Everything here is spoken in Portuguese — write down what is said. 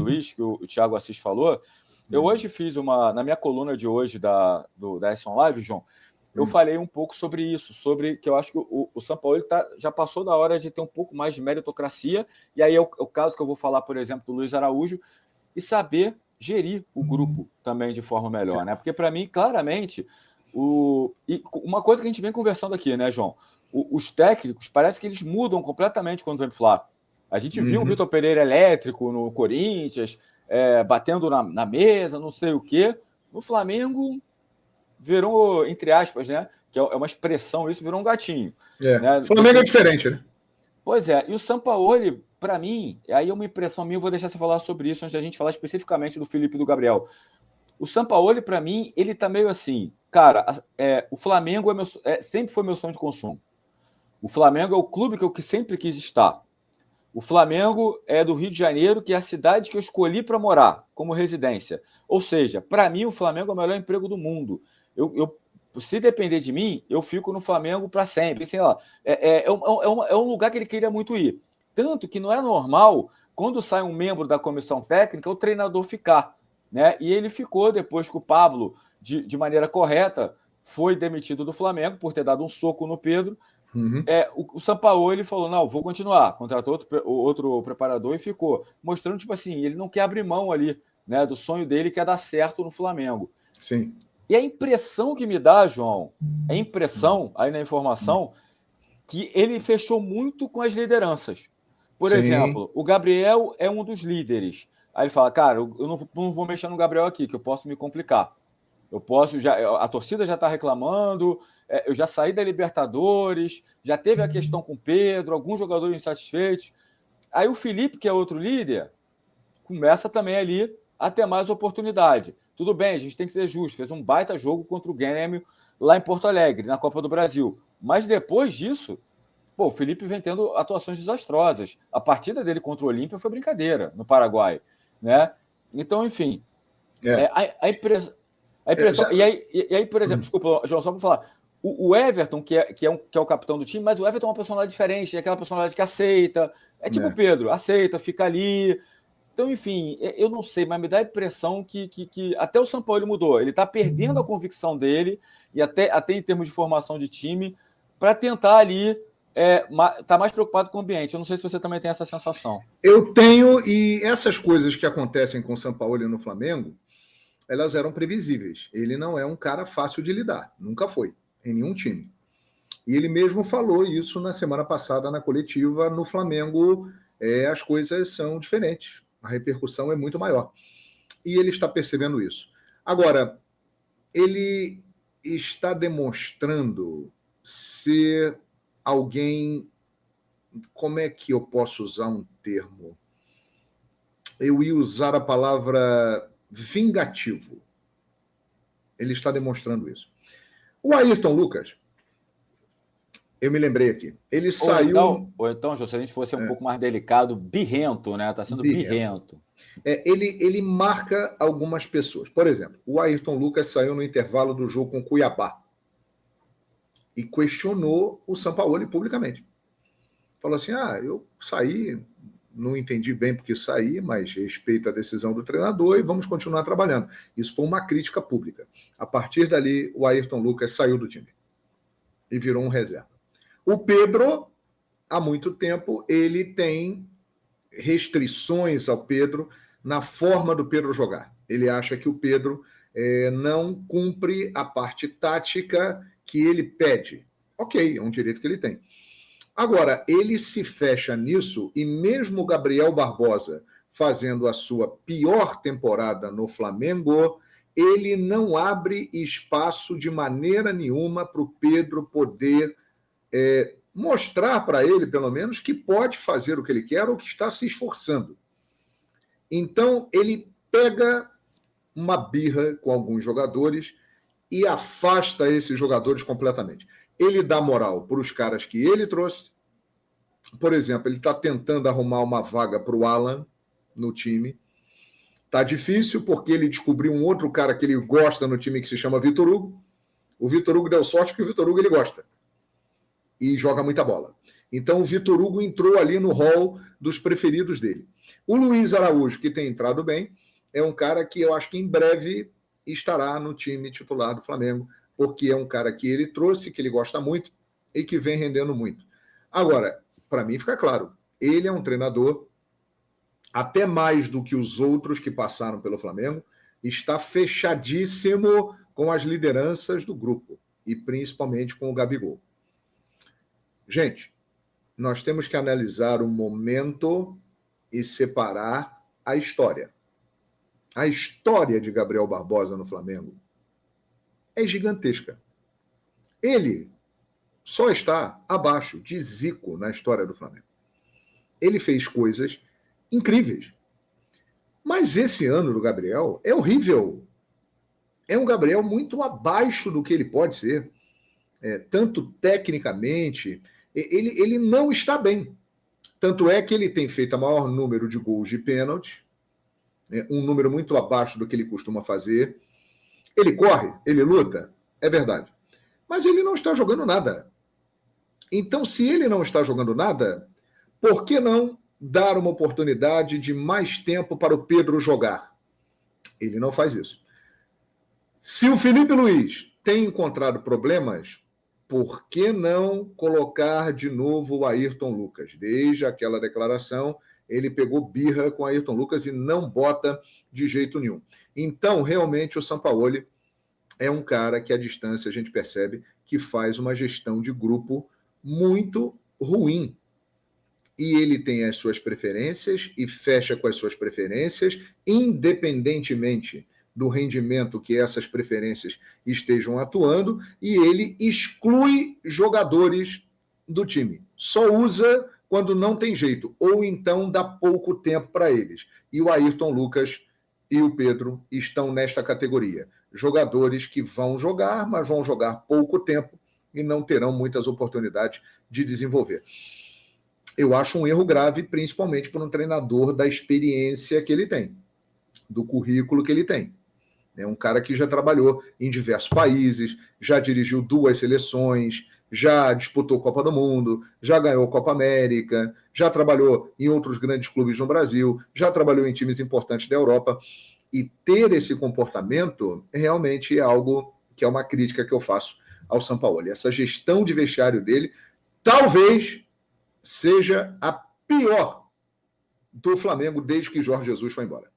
Luiz, que o Thiago Assis falou, eu hoje fiz na minha coluna de hoje da S1 Live, João, eu falei um pouco sobre isso, sobre que eu acho que o São Paulo já passou da hora de ter um pouco mais de meritocracia, e aí é o caso que eu vou falar, por exemplo, do Luiz Araújo, e saber gerir o grupo também de forma melhor, né? Porque, para mim, claramente, e uma coisa que a gente vem conversando aqui, né, João? Os técnicos, parece que eles mudam completamente quando vem pro Fla. A gente viu o Vitor Pereira elétrico no Corinthians, batendo na mesa, não sei o quê. No Flamengo, virou, entre aspas, né? Que é uma expressão, isso virou um gatinho. Né? O Flamengo é diferente, né? Pois é, e o Sampaoli, para mim, aí é uma impressão minha, eu vou deixar você falar sobre isso antes da gente falar especificamente do Felipe e do Gabriel. O Sampaoli, para mim, ele tá meio assim, cara, o Flamengo sempre foi meu sonho de consumo. O Flamengo é o clube que eu sempre quis estar. O Flamengo é do Rio de Janeiro, que é a cidade que eu escolhi para morar como residência. Ou seja, para mim, o Flamengo é o melhor emprego do mundo. Se depender de mim, eu fico no Flamengo para sempre. Sei lá, é um lugar que ele queria muito ir. Tanto que não é normal, quando sai um membro da comissão técnica, o treinador ficar. Né? E ele ficou depois que o Pablo, de maneira correta, foi demitido do Flamengo por ter dado um soco no Pedro. O Sampaoli falou, não, vou continuar. Contratou outro preparador e ficou. Mostrando, tipo assim, ele não quer abrir mão ali, né, do sonho dele, que é dar certo no Flamengo. Sim. E a impressão que me dá, João, aí na informação, que ele fechou muito com as lideranças. Por exemplo, o Gabriel é um dos líderes. Aí ele fala, cara, eu não vou mexer no Gabriel aqui, que eu posso me complicar. A torcida já está reclamando, eu já saí da Libertadores, já teve a questão com o Pedro, alguns jogadores insatisfeitos. Aí o Felipe, que é outro líder, começa também ali a ter mais oportunidade. Tudo bem, a gente tem que ser justo, fez um baita jogo contra o Grêmio lá em Porto Alegre, na Copa do Brasil. Mas depois disso, o Felipe vem tendo atuações desastrosas. A partida dele contra o Olímpia foi brincadeira no Paraguai. Né? Então, enfim, a impressão... E aí, por exemplo, desculpa, João, só para falar, o Everton, que é o capitão do time, mas o Everton é uma personalidade diferente, é aquela personalidade que aceita, tipo o Pedro, aceita, fica ali. Então, enfim, eu não sei, mas me dá a impressão que até o São Paulo mudou. Ele está perdendo a convicção dele, e até em termos de formação de time, para tentar ali tá mais preocupado com o ambiente. Eu não sei se você também tem essa sensação. Eu tenho, e essas coisas que acontecem com o São Paulo no Flamengo, elas eram previsíveis. Ele não é um cara fácil de lidar. Nunca foi, em nenhum time. E ele mesmo falou isso na semana passada na coletiva. No Flamengo, as coisas são diferentes. A repercussão é muito maior. E ele está percebendo isso. Agora, ele está demonstrando ser alguém... Como é que eu posso usar um termo? Eu ia usar a palavra... vingativo. Ele está demonstrando isso. O Ayrton Lucas, eu me lembrei aqui, ele saiu... Ou então, se a gente fosse um pouco mais delicado, birrento, né? Está sendo birrento. Ele marca algumas pessoas. Por exemplo, o Ayrton Lucas saiu no intervalo do jogo com o Cuiabá e questionou o Sampaoli publicamente. Falou assim, eu saí... Não entendi bem porque saí, mas respeito a decisão do treinador e vamos continuar trabalhando. Isso foi uma crítica pública. A partir dali, o Ayrton Lucas saiu do time e virou um reserva. O Pedro, há muito tempo, ele tem restrições ao Pedro na forma do Pedro jogar. Ele acha que o Pedro não cumpre a parte tática que ele pede. Ok, é um direito que ele tem. Agora, ele se fecha nisso e mesmo o Gabriel Barbosa fazendo a sua pior temporada no Flamengo, ele não abre espaço de maneira nenhuma para o Pedro poder mostrar para ele, pelo menos, que pode fazer o que ele quer ou que está se esforçando. Então, ele pega uma birra com alguns jogadores e afasta esses jogadores completamente. Ele dá moral para os caras que ele trouxe. Por exemplo, ele está tentando arrumar uma vaga para o Alan no time. Está difícil porque ele descobriu um outro cara que ele gosta no time que se chama Vitor Hugo. O Vitor Hugo deu sorte porque o Vitor Hugo ele gosta e joga muita bola. Então o Vitor Hugo entrou ali no hall dos preferidos dele. O Luiz Araújo, que tem entrado bem, é um cara que eu acho que em breve estará no time titular do Flamengo, porque é um cara que ele trouxe, que ele gosta muito e que vem rendendo muito. Agora, para mim fica claro, ele é um treinador, até mais do que os outros que passaram pelo Flamengo, está fechadíssimo com as lideranças do grupo, e principalmente com o Gabigol. Gente, nós temos que analisar o momento e separar a história. A história de Gabriel Barbosa no Flamengo é gigantesca. Ele só está abaixo de Zico na história do Flamengo. Ele fez coisas incríveis. Mas esse ano do Gabriel é horrível. É um Gabriel muito abaixo do que ele pode ser. Tanto tecnicamente, ele não está bem. Tanto é que ele tem feito o maior número de gols de pênalti, um número muito abaixo do que ele costuma fazer. Ele corre, ele luta, é verdade. Mas ele não está jogando nada. Então, se ele não está jogando nada, por que não dar uma oportunidade de mais tempo para o Pedro jogar? Ele não faz isso. Se o Felipe Luiz tem encontrado problemas, por que não colocar de novo o Ayrton Lucas? Desde aquela declaração, ele pegou birra com o Ayrton Lucas e não bota de jeito nenhum. Então, realmente, o Sampaoli é um cara que, à distância, a gente percebe que faz uma gestão de grupo muito ruim. E ele tem as suas preferências e fecha com as suas preferências, independentemente do rendimento que essas preferências estejam atuando, e ele exclui jogadores do time. Só usa quando não tem jeito, ou então dá pouco tempo para eles. E o Ayrton Lucas e o Pedro estão nesta categoria. Jogadores que vão jogar, mas vão jogar pouco tempo e não terão muitas oportunidades de desenvolver. Eu acho um erro grave, principalmente para um treinador da experiência que ele tem, do currículo que ele tem. É um cara que já trabalhou em diversos países, já dirigiu 2 seleções, já disputou Copa do Mundo, já ganhou Copa América, já trabalhou em outros grandes clubes no Brasil, já trabalhou em times importantes da Europa. E ter esse comportamento realmente é algo que é uma crítica que eu faço ao Sampaoli. Essa gestão de vestiário dele talvez seja a pior do Flamengo desde que Jorge Jesus foi embora.